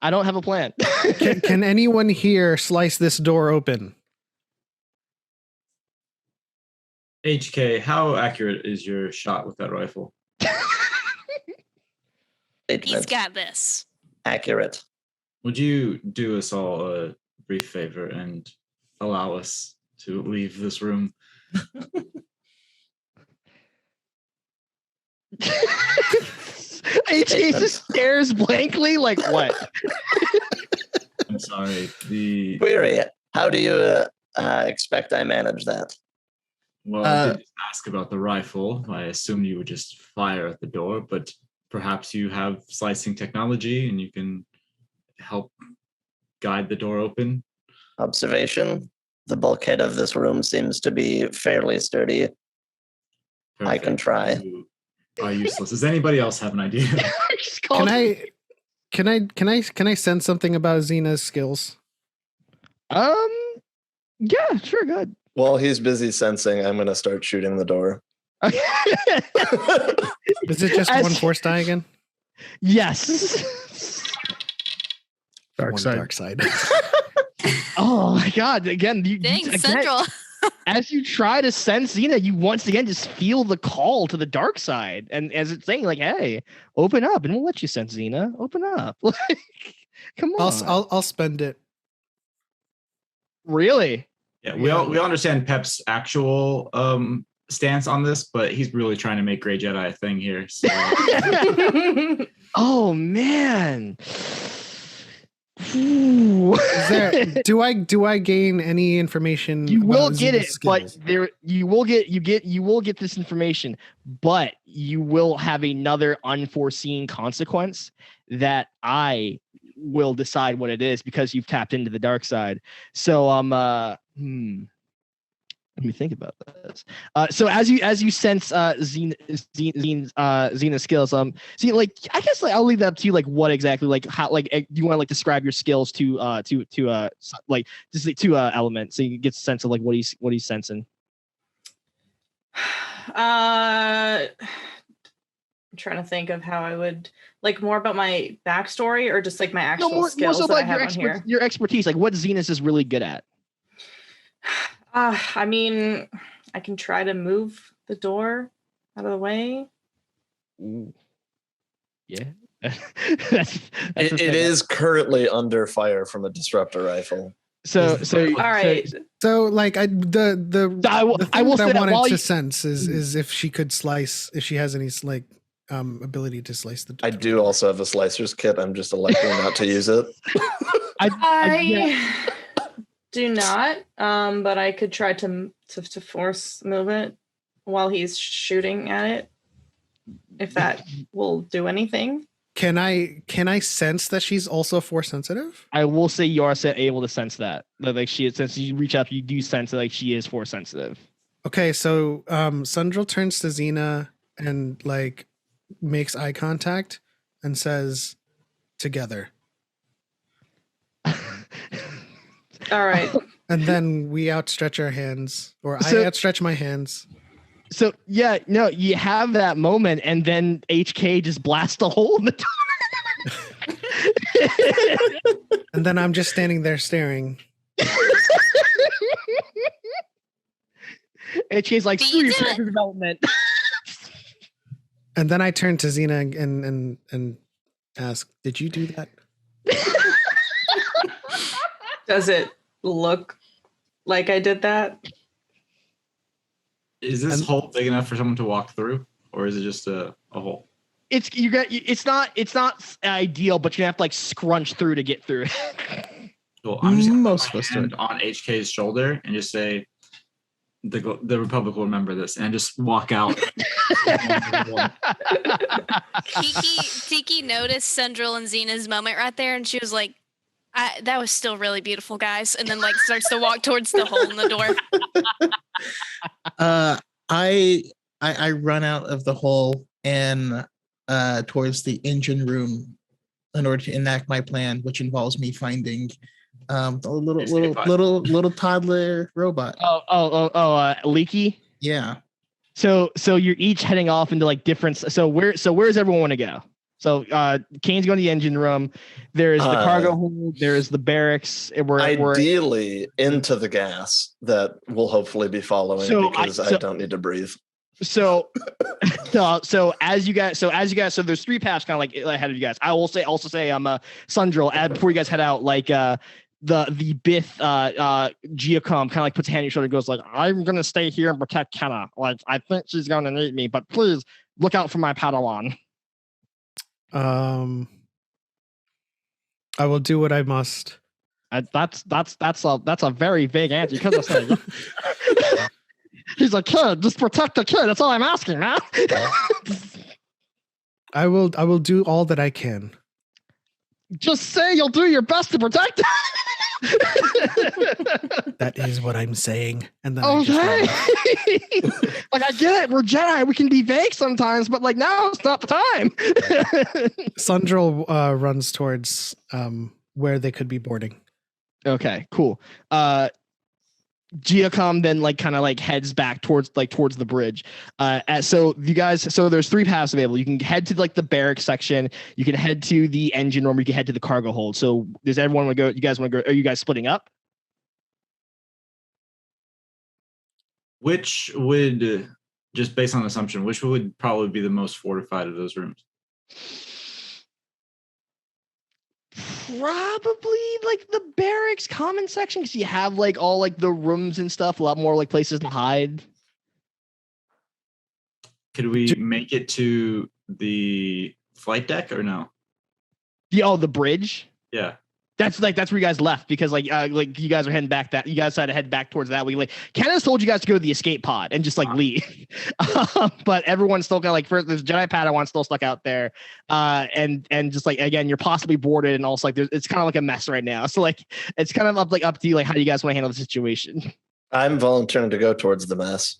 [SPEAKER 2] I don't have a plan.
[SPEAKER 4] Can anyone here slice this door open?
[SPEAKER 3] HK, how accurate is your shot with that rifle?
[SPEAKER 5] He's got this.
[SPEAKER 6] Accurate.
[SPEAKER 3] Would you do us all a brief favor and allow us to leave this room?
[SPEAKER 2] HK just stares blankly like what?
[SPEAKER 3] I'm sorry.
[SPEAKER 6] Query, how do you expect I manage that?
[SPEAKER 3] Well, I did just ask about the rifle. I assumed you would just fire at the door, but perhaps you have slicing technology and you can help guide the door open.
[SPEAKER 6] Observation. The bulkhead of this room seems to be fairly sturdy. Perfect. I can try.
[SPEAKER 3] You are useless. Does anybody else have an idea?
[SPEAKER 4] Can I sense something about Xena's skills?
[SPEAKER 2] Yeah, sure, go ahead.
[SPEAKER 6] While he's busy sensing, I'm gonna start shooting the door.
[SPEAKER 4] Is it just one force die again?
[SPEAKER 2] Yes.
[SPEAKER 4] Dark side.
[SPEAKER 2] Oh my god! Again,
[SPEAKER 5] Central.
[SPEAKER 2] As you try to sense Xena, you once again just feel the call to the dark side, and as it's saying, like, "Hey, open up, and we'll let you sense Xena. Open up." Like, come on.
[SPEAKER 4] I'll spend it.
[SPEAKER 2] Really?
[SPEAKER 3] Yeah, we understand Pep's actual stance on this, but he's really trying to make Grey Jedi a thing here. So.
[SPEAKER 2] Oh man.
[SPEAKER 4] Do I gain any information?
[SPEAKER 2] You will get it,
[SPEAKER 4] skills?
[SPEAKER 2] but you will get this information, but you will have another unforeseen consequence that I will decide what it is because you've tapped into the dark side. So Let me think about this. So as you sense Xena's skills, see, like I guess like I'll leave that up to you. Like what exactly, like how, like do you want to like describe your skills to like just two elements, so you get a sense of like what he's sensing.
[SPEAKER 7] I'm trying to think of how I would like more about my backstory or just like my actual skills
[SPEAKER 2] more so
[SPEAKER 7] that I
[SPEAKER 2] about
[SPEAKER 7] have on here.
[SPEAKER 2] Your expertise, like what Xenos is really good at.
[SPEAKER 7] I mean, I can try to move the door out of the way.
[SPEAKER 2] Ooh. Yeah.
[SPEAKER 6] It is currently under fire from a disruptor rifle.
[SPEAKER 2] So
[SPEAKER 7] all right.
[SPEAKER 4] So like I will
[SPEAKER 2] say
[SPEAKER 4] I wanted to
[SPEAKER 2] you,
[SPEAKER 4] sense is if she could slice, if she has any like ability to slice the door.
[SPEAKER 6] I do also have a slicer's kit. I'm just electing not to use it.
[SPEAKER 7] I do not, but I could try to force move it while he's shooting at it, if that will do anything.
[SPEAKER 4] Can I sense that she's also force sensitive?
[SPEAKER 2] I will say you are able to sense that. Like she is, since you reach out, you do sense that like she is force sensitive.
[SPEAKER 4] Okay, so Sundral turns to Xena and like makes eye contact and says, "Together."
[SPEAKER 7] All right.
[SPEAKER 4] And then we outstretch our hands, or I outstretch my hands.
[SPEAKER 2] So yeah, no, you have that moment, and then HK just blasts a hole in the door.
[SPEAKER 4] And then I'm just standing there staring.
[SPEAKER 2] HK's like, screw your character development.
[SPEAKER 4] And then I turn to Xena and ask, "Did you do that?"
[SPEAKER 7] Does it look like I did that?
[SPEAKER 3] Is this hole big enough for someone to walk through, or is it just a hole?
[SPEAKER 2] It's not ideal, but you have to like scrunch through to get through.
[SPEAKER 3] Well, I'm just gonna put my hand on HK's shoulder and just say, "The Republic will remember this," and just walk out.
[SPEAKER 5] Tiki noticed Sundral and Xena's moment right there, and she was like, that was still really beautiful, guys. And then like starts to walk towards the hole in the door.
[SPEAKER 1] I run out of the hole and towards the engine room in order to enact my plan, which involves me finding a little toddler robot.
[SPEAKER 2] Leaky.
[SPEAKER 1] Yeah.
[SPEAKER 2] So you're each heading off into like different. So where's everyone want to go? So Kane's going to the engine room. There's the cargo hold. There's the barracks.
[SPEAKER 6] Ideally into the gas that will hopefully be following because I don't need to breathe.
[SPEAKER 2] So as you guys, there's three paths kind of like ahead of you guys. I will say Sundral, before you guys head out, like the Bith Geocom kind of like puts a hand on your shoulder and goes like, "I'm gonna stay here and protect Kenna. Like I think she's gonna need me, but please look out for my Padawan."
[SPEAKER 4] I will do what I must.
[SPEAKER 2] That's a very vague answer. You could have said, he's a kid. Just protect the kid. That's all I'm asking, man.
[SPEAKER 4] I will do all that I can.
[SPEAKER 2] Just say you'll do your best to protect it.
[SPEAKER 4] That is what I'm saying. And then
[SPEAKER 2] okay. Like I get it. We're Jedi. We can be vague sometimes, but like now it's not the time.
[SPEAKER 4] Sundral runs towards where they could be boarding.
[SPEAKER 2] Okay, cool. Geocom then like kind of like heads back towards the bridge. So you guys, there's three paths available. You can head to like the barracks section. You can head to the engine room. You can head to the cargo hold. So does everyone want to go? You guys want to go? Are you guys splitting up?
[SPEAKER 3] Which would, just based on assumption, which would probably be the most fortified of those rooms?
[SPEAKER 2] Probably like the barracks common section, because you have like all like the rooms and stuff, a lot more like places to hide.
[SPEAKER 3] Could we make it to the flight deck or no?
[SPEAKER 2] The bridge?
[SPEAKER 3] Yeah.
[SPEAKER 2] That's where you guys left, because like you guys are heading back, that you guys decided to head back towards that way. Like Canada's told you guys to go to the escape pod and just like leave. But everyone's still kind of like, first there's Jedi Padawan still stuck out there. And just like, again, you're possibly boarded, and also like it's kind of like a mess right now. So like it's kind of up to you, like how do you guys want to handle the situation?
[SPEAKER 6] I'm volunteering to go towards the mess.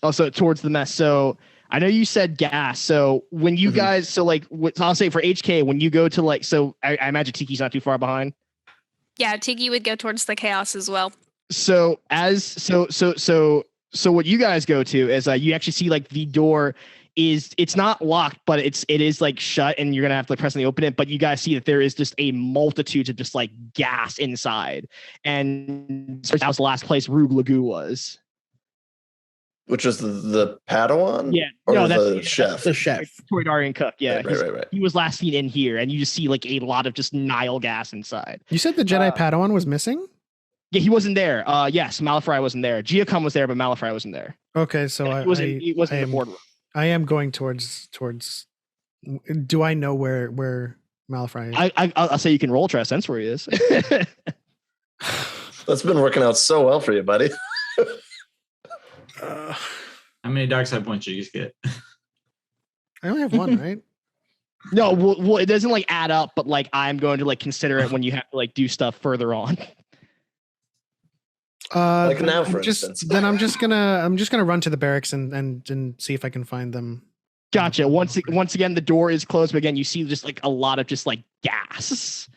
[SPEAKER 2] Also towards the mess. So I know you said gas. So when you guys, so like, I'll say for HK, when you go to like, so I imagine Tiki's not too far behind.
[SPEAKER 5] Yeah, Tiki would go towards the chaos as well.
[SPEAKER 2] So what you guys go to is you actually see like the door it's not locked, but it is like shut, and you're gonna have to presently open it. But you guys see that there is just a multitude of just like gas inside, and that was the last place Rube Lagu was.
[SPEAKER 6] Which is the Padawan?
[SPEAKER 2] Yeah.
[SPEAKER 6] Or
[SPEAKER 2] no, that's
[SPEAKER 6] the chef?
[SPEAKER 1] That's the chef.
[SPEAKER 2] Toydarian cook. Yeah.
[SPEAKER 6] Right.
[SPEAKER 2] He was last seen in here, and you just see like a lot of just Nile gas inside.
[SPEAKER 4] You said the Jedi Padawan was missing?
[SPEAKER 2] Yeah, he wasn't there. Yes, Malifry wasn't there. Giacom was there, but Malifry wasn't there.
[SPEAKER 4] Okay, so
[SPEAKER 2] he wasn't in the boardroom.
[SPEAKER 4] I am going towards. Do I know where Malifry is?
[SPEAKER 2] I'll say you can roll try a sense where he is.
[SPEAKER 6] That's been working out so well for you, buddy.
[SPEAKER 3] How many dark side points did you just get?
[SPEAKER 4] I only have one, right?
[SPEAKER 2] No, well, it doesn't like add up, but like I'm going to like consider it when you have to like do stuff further on.
[SPEAKER 6] Like now, for instance.
[SPEAKER 4] Then I'm just gonna run to the barracks and see if I can find them.
[SPEAKER 2] Gotcha. Once again, the door is closed, but again, you see just like a lot of just like gas,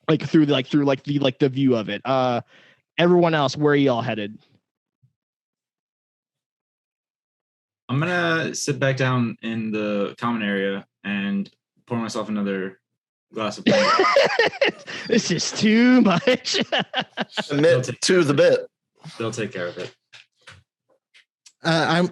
[SPEAKER 2] like through the view of it. Everyone else, where are y'all headed?
[SPEAKER 3] I'm gonna sit back down in the common area and pour myself another glass of wine.
[SPEAKER 2] This is too much.
[SPEAKER 6] Admit to the bit.
[SPEAKER 3] They'll take care of it.
[SPEAKER 1] I'm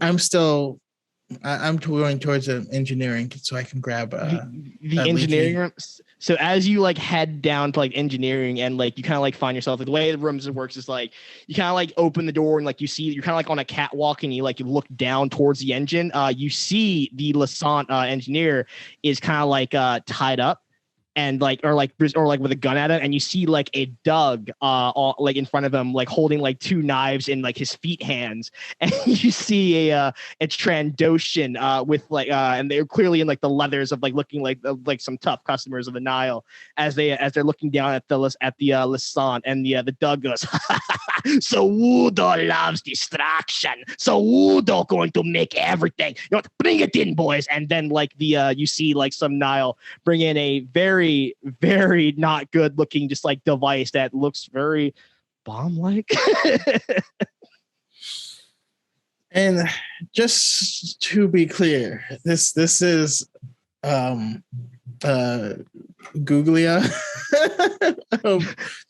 [SPEAKER 1] going towards engineering so I can grab
[SPEAKER 2] the engineering room. So as you like head down to like engineering and like you kind of like find yourself, like the way the rooms works is like you kind of like open the door and like you see you're kind of like on a catwalk and you look down towards the engine. You see the Lassant engineer is kind of like tied up and like with a gun at it, and you see like a Doug like in front of him, like holding like two knives in like his feet hands, and you see it's Trandoshan with like and they're clearly in like the leathers of like looking like some tough customers of the Nile as they're looking down at the Lassant, and the Doug goes, so Wudo loves distraction, so Wudo going to make everything, you know, bring it in, boys. And then like you see like some Nile bring in a very, very not good looking just like device that looks very bomb like.
[SPEAKER 1] And just to be clear, this is Googlia.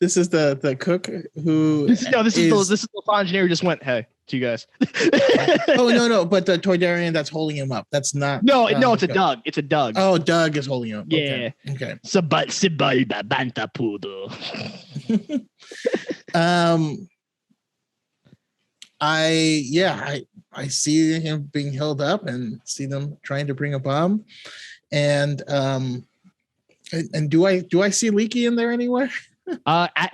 [SPEAKER 1] This is the cook who
[SPEAKER 2] this is the engineer who just went, hey to you guys.
[SPEAKER 1] Oh no, but the Toydarian that's holding him up, that's not.
[SPEAKER 2] No, it's a Doug. It's a Doug.
[SPEAKER 1] Oh, Doug is holding him up.
[SPEAKER 2] Yeah.
[SPEAKER 1] Okay.
[SPEAKER 2] Sibalba banta pudo.
[SPEAKER 1] I see him being held up and see them trying to bring a bomb, and do I see Leaky in there anywhere?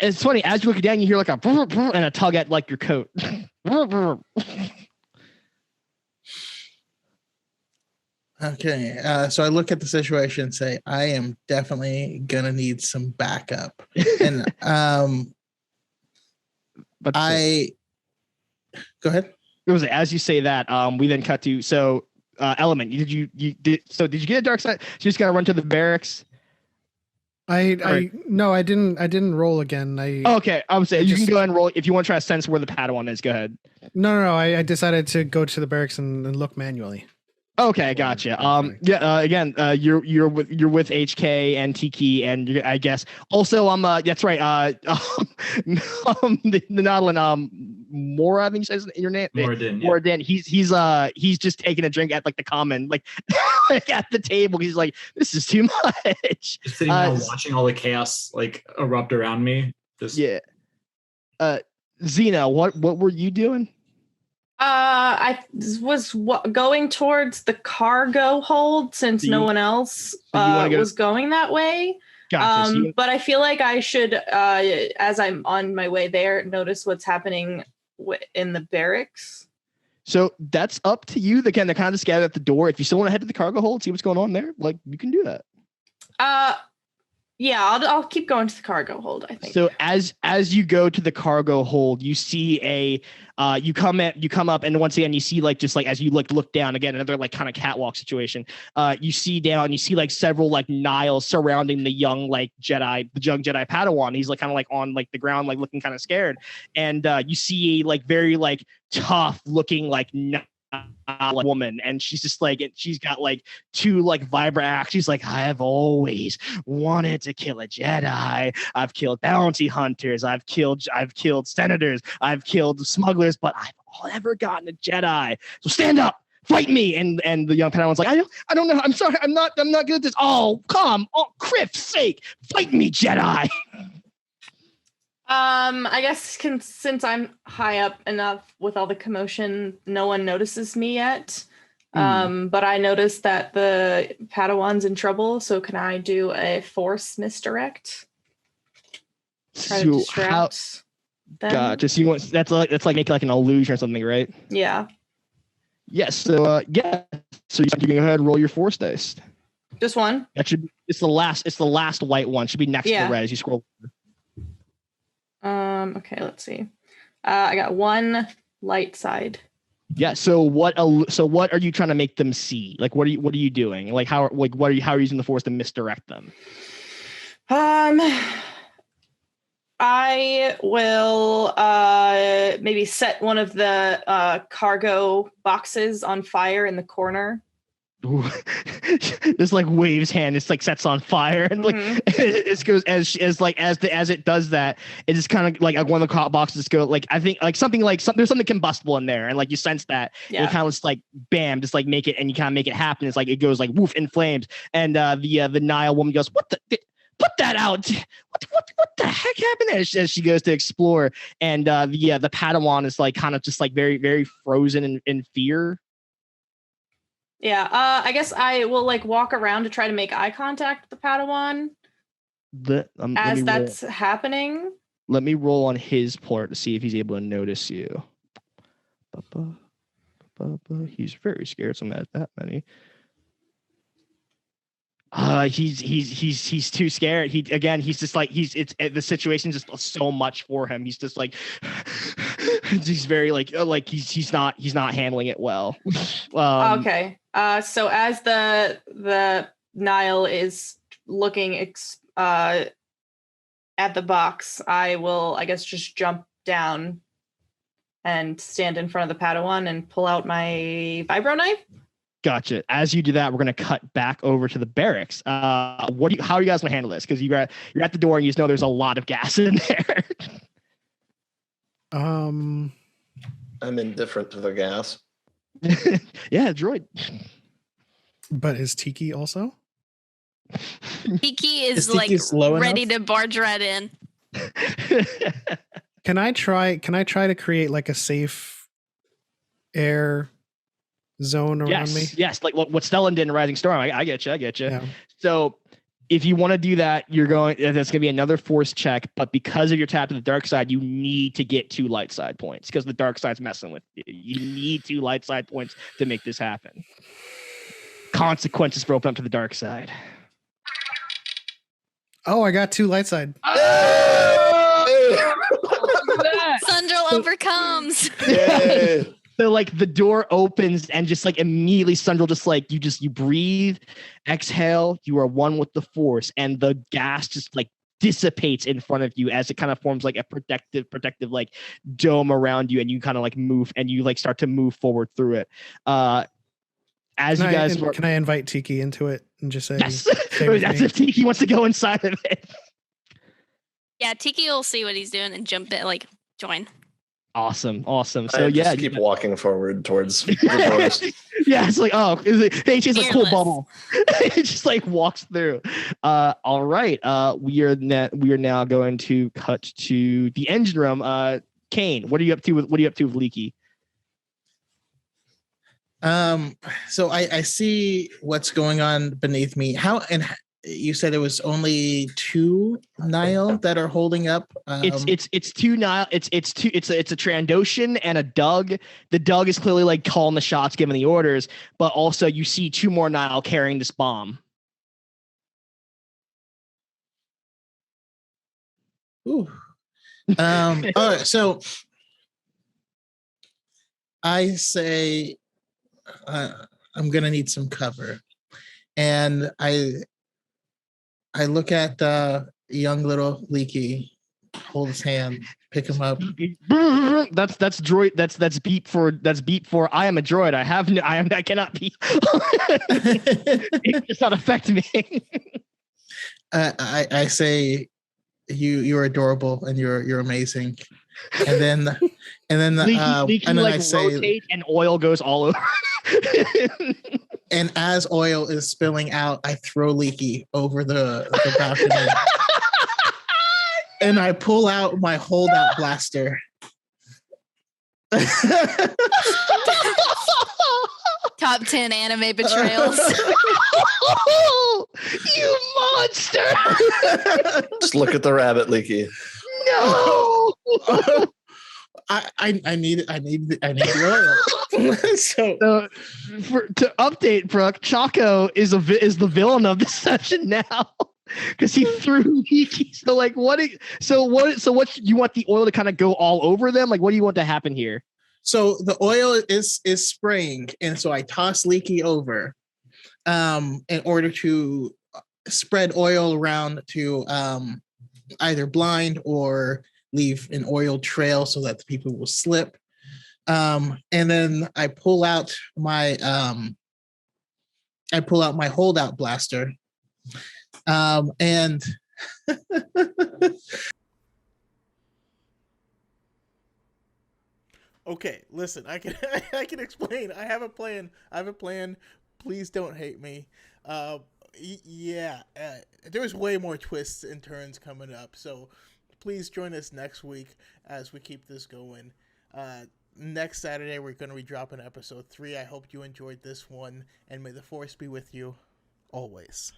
[SPEAKER 2] It's funny, as you look down, you hear like a and a tug at like your coat.
[SPEAKER 1] Okay, so I look at the situation and say, I am definitely gonna need some backup, and
[SPEAKER 2] but
[SPEAKER 1] go ahead.
[SPEAKER 2] It was as you say that, we then cut to Element. Did you get a dark side? So you just gotta run to the barracks.
[SPEAKER 4] No, I didn't roll again.
[SPEAKER 2] Okay, I would say you can go ahead and roll if you want to try to sense where the Padawan is. Go ahead.
[SPEAKER 4] No. I decided to go to the barracks and look manually.
[SPEAKER 2] Okay, gotcha. Again, you're with HK and Tiki, and I guess also that's right. The Nautilin, Mora, I think says your name.
[SPEAKER 3] Moradin.
[SPEAKER 2] Yeah. Moradin. He's just taking a drink at like the common, like at the table. He's like, this is too much.
[SPEAKER 3] Just sitting there watching all the chaos like erupt around me.
[SPEAKER 2] Yeah. Xena, what were you doing?
[SPEAKER 7] I was going towards the cargo hold since no one else was going that way.
[SPEAKER 2] Gotcha.
[SPEAKER 7] But I feel like I should, as I'm on my way there, notice what's happening in the barracks.
[SPEAKER 2] So that's up to you. Again, they're kind of scattered at the door. If you still want to head to the cargo hold, see what's going on there, like you can do that.
[SPEAKER 7] Yeah, I'll keep going to the cargo hold, I think.
[SPEAKER 2] So as you go to the cargo hold, you see you come up, and once again you see like just like as you look down again, another like kind of catwalk situation. You see down, you see like several like Niles surrounding the young Jedi Padawan. He's like kind of like on like the ground, like looking kind of scared, and you see a like very like tough looking like woman, and she's just like, she's got like two like vibrant acts. She's like, I have always wanted to kill a Jedi. I've killed bounty hunters. I've killed senators. I've killed smugglers, but I've never gotten a Jedi. So stand up, fight me. And the young Padawan's like, I don't know. I'm sorry. I'm not good at this. Oh, come, oh, Criff's sake, fight me, Jedi.
[SPEAKER 7] I guess since I'm high up enough with all the commotion, no one notices me yet. But I noticed that the Padawan's in trouble, so can I do a force misdirect? Try to distract them.
[SPEAKER 2] Gotcha. So you want that's like make like an illusion or something, right?
[SPEAKER 7] Yeah.
[SPEAKER 2] Yes. So yeah. So you can go ahead and roll your force dice.
[SPEAKER 7] Just one?
[SPEAKER 2] It's the last white one. Should be next to the red as you scroll.
[SPEAKER 7] Okay, let's see. I got one light side.
[SPEAKER 2] Yeah. So what are you trying to make them see? Like, what are you doing? Like, how are you using the force to misdirect them?
[SPEAKER 7] I will maybe set one of the cargo boxes on fire in the corner.
[SPEAKER 2] This like waves hand, it's like sets on fire, and like it goes as it does that, it just kind of like one of the boxes go like, I think like something there's something combustible in there, and like you sense that, and it kind of just like bam, just like make it, and you kind of make it happen. It's like it goes like woof in flames, and the Nile woman goes, what the put that out, what the heck happened there, as she goes to explore, and the Padawan is like kind of just like very, very frozen in fear.
[SPEAKER 7] Yeah, I guess I will like walk around to try to make eye contact with the Padawan as that's happening.
[SPEAKER 2] Let me roll on his part to see if he's able to notice you. He's very scared, so I'm at that many. He's too scared. He's just like the situation's just so much for him. He's just like he's very like he's not handling it well.
[SPEAKER 7] Okay. So as the Nile is looking at the box, I will, I guess, just jump down and stand in front of the Padawan and pull out my vibro knife.
[SPEAKER 2] Gotcha. As you do that, we're gonna cut back over to the barracks. How are you guys gonna handle this? Because you're at the door and you just know there's a lot of gas in there.
[SPEAKER 6] I'm indifferent to the gas.
[SPEAKER 2] Yeah, droid.
[SPEAKER 4] But is Tiki also?
[SPEAKER 5] Tiki is like ready to barge right in.
[SPEAKER 4] Can I try to create like a safe air zone around me?
[SPEAKER 2] Yes, like what Stellan did in Rising Storm. I get you.
[SPEAKER 4] Yeah.
[SPEAKER 2] So if you want to do that, that's going to be another force check, but because of your tap to the dark side, you need to get 2 light side points because the dark side's messing with you. You need 2 light side points to make this happen. Consequences for opening up to the dark side.
[SPEAKER 4] Oh, I got 2 light side.
[SPEAKER 5] Sundral overcomes.
[SPEAKER 6] Yay.
[SPEAKER 2] So like the door opens and just like immediately Sundral just like you breathe, exhale, you are one with the force, and the gas just like dissipates in front of you as it kind of forms like a protective like dome around you, and you kind of like move and you like start to move forward through it. Can
[SPEAKER 4] I invite Tiki into it and just say
[SPEAKER 2] yes? That's if Tiki wants to go inside of it.
[SPEAKER 5] Yeah, Tiki will see what he's doing and jump in, like join.
[SPEAKER 2] Awesome. So
[SPEAKER 6] just keep walking forward towards the forest.
[SPEAKER 2] Yeah, it's like, hey, she's a cool bubble. It just like walks through. All right. We are now going to cut to the engine room. Kane, what are you up to with Leaky?
[SPEAKER 1] So I see what's going on beneath me. You said it was only 2 Nile that are holding up.
[SPEAKER 2] It's 2 Nile. It's a Trandoshan and a Doug. The Doug is clearly like calling the shots, giving the orders, but also you see 2 more Nile carrying this bomb.
[SPEAKER 1] Ooh. All right, so I say I'm gonna need some cover, and I look at young little Leaky, hold his hand, pick him up.
[SPEAKER 2] That's droid. That's beep for. I am a droid. I cannot be. It does not affect me.
[SPEAKER 1] I say you're adorable and you're amazing, and then
[SPEAKER 2] Leaky like
[SPEAKER 1] I say,
[SPEAKER 2] rotate and oil goes all over.
[SPEAKER 1] and as oil is spilling out, I throw Leaky over the balcony. And I pull out my holdout blaster.
[SPEAKER 5] Top 10 anime betrayals.
[SPEAKER 2] You monster!
[SPEAKER 6] Just look at the rabbit, Leaky.
[SPEAKER 2] No!
[SPEAKER 1] I need the oil. So
[SPEAKER 2] to update Brooke, Chaco is the villain of this session now. Because he threw Leaky. So like what you want the oil to kind of go all over them? Like what do you want to happen here?
[SPEAKER 1] So the oil is spraying, and so I toss Leaky over in order to spread oil around to either blind or leave an oil trail so that the people will slip. And then I pull out my holdout blaster. And okay, listen, I can explain. I have a plan. Please don't hate me. There's way more twists and turns coming up, so please join us next week as we keep this going. Next Saturday we're going to be dropping episode 3. I hope you enjoyed this one, and may the force be with you always.